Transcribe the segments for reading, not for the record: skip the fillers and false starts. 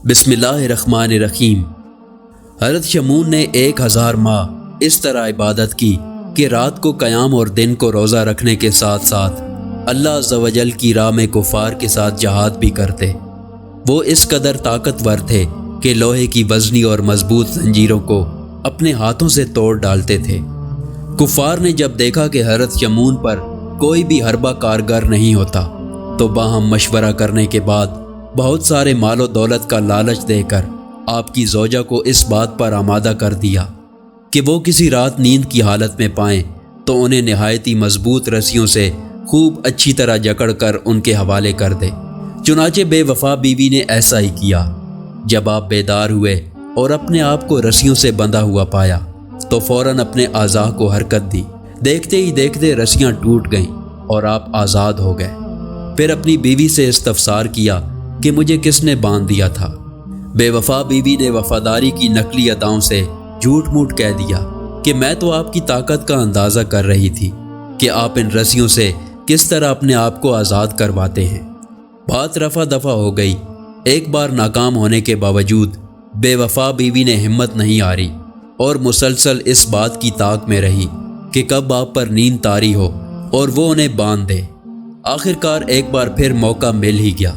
بسم اللہ الرحمن الرحیم۔ حضرت شمون نے 1000 ماہ اس طرح عبادت کی کہ رات کو قیام اور دن کو روزہ رکھنے کے ساتھ ساتھ اللہ عز و جل کی راہ میں کفار کے ساتھ جہاد بھی کرتے۔ وہ اس قدر طاقتور تھے کہ لوہے کی وزنی اور مضبوط زنجیروں کو اپنے ہاتھوں سے توڑ ڈالتے تھے۔ کفار نے جب دیکھا کہ حضرت شمون پر کوئی بھی حربہ کارگر نہیں ہوتا تو باہم مشورہ کرنے کے بعد بہت سارے مال و دولت کا لالچ دے کر آپ کی زوجہ کو اس بات پر آمادہ کر دیا کہ وہ کسی رات نیند کی حالت میں پائیں تو انہیں نہایت ہی مضبوط رسیوں سے خوب اچھی طرح جکڑ کر ان کے حوالے کر دے۔ چنانچہ بے وفا بیوی نے ایسا ہی کیا۔ جب آپ بیدار ہوئے اور اپنے آپ کو رسیوں سے بندھا ہوا پایا تو فوراً اپنے اعضاء کو حرکت دی۔ دیکھتے ہی دیکھتے رسیاں ٹوٹ گئیں اور آپ آزاد ہو گئے۔ پھر اپنی بیوی سے استفسار کیا کہ مجھے کس نے باندھ دیا تھا؟ بے وفا بیوی نے وفاداری کی نقلی اداؤں سے جھوٹ موٹ کہہ دیا کہ میں تو آپ کی طاقت کا اندازہ کر رہی تھی کہ آپ ان رسیوں سے کس طرح اپنے آپ کو آزاد کرواتے ہیں۔ بات رفع دفع ہو گئی۔ ایک بار ناکام ہونے کے باوجود بے وفا بیوی نے ہمت نہیں ہاری اور مسلسل اس بات کی طاق میں رہی کہ کب آپ پر نیند طاری ہو اور وہ انہیں باندھ دے۔ آخرکار ایک بار پھر موقع مل ہی گیا،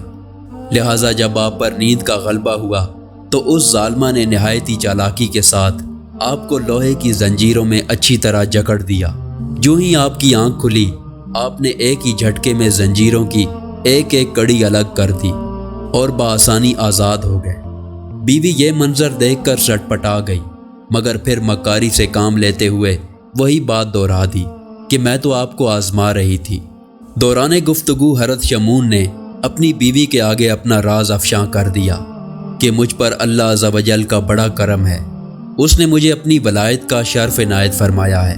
لہٰذا جب آپ پر نیند کا غلبہ ہوا تو اس ظالمہ نے نہایت ہی چالاکی کے ساتھ آپ کو لوہے کی زنجیروں میں اچھی طرح جکڑ دیا۔ جو ہی آپ کی آنکھ کھلی آپ نے ایک ہی جھٹکے میں زنجیروں کی ایک ایک کڑی الگ کر دی اور بآسانی آزاد ہو گئے۔ بیوی یہ منظر دیکھ کر سٹ پٹا گئی، مگر پھر مکاری سے کام لیتے ہوئے وہی بات دہرا دی کہ میں تو آپ کو آزما رہی تھی۔ دوران گفتگو حضرت شمون نے اپنی بیوی کے آگے اپنا راز افشاں کر دیا کہ مجھ پر اللہ عز و جل کا بڑا کرم ہے۔ اس نے مجھے اپنی ولایت کا شرف عنایت فرمایا ہے۔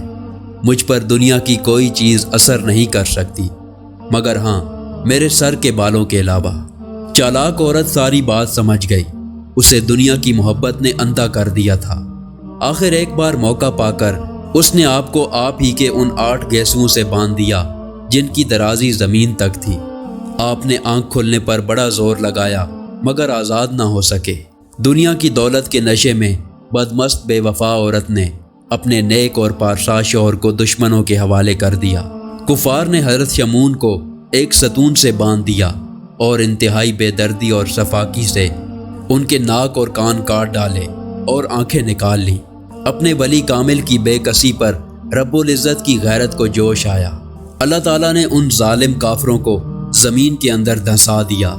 مجھ پر دنیا کی کوئی چیز اثر نہیں کر سکتی مگر ہاں میرے سر کے بالوں کے علاوہ۔ چالاک عورت ساری بات سمجھ گئی۔ اسے دنیا کی محبت نے اندھا کر دیا تھا۔ آخر ایک بار موقع پا کر اس نے آپ کو آپ ہی کے ان 8 گیسوؤں سے باندھ دیا جن کی درازی زمین تک تھی۔ آپ نے آنکھ کھلنے پر بڑا زور لگایا مگر آزاد نہ ہو سکے۔ دنیا کی دولت کے نشے میں بدمست بے وفا عورت نے اپنے نیک اور پارسا شوہر کو دشمنوں کے حوالے کر دیا۔ کفار نے حضرت شمون کو ایک ستون سے باندھ دیا اور انتہائی بے دردی اور صفاکی سے ان کے ناک اور کان کاٹ ڈالے اور آنکھیں نکال لیں۔ اپنے ولی کامل کی بے کسی پر رب العزت کی غیرت کو جوش آیا۔ اللہ تعالیٰ نے ان ظالم کافروں کو زمین کے اندر دھنسا دیا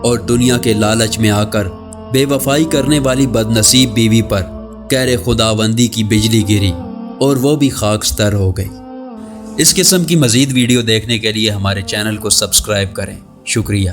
اور دنیا کے لالچ میں آ کر بے وفائی کرنے والی بد نصیب بیوی پر کہر خداوندی کی بجلی گری اور وہ بھی خاکستر ہو گئی۔ اس قسم کی مزید ویڈیو دیکھنے کے لیے ہمارے چینل کو سبسکرائب کریں۔ شکریہ۔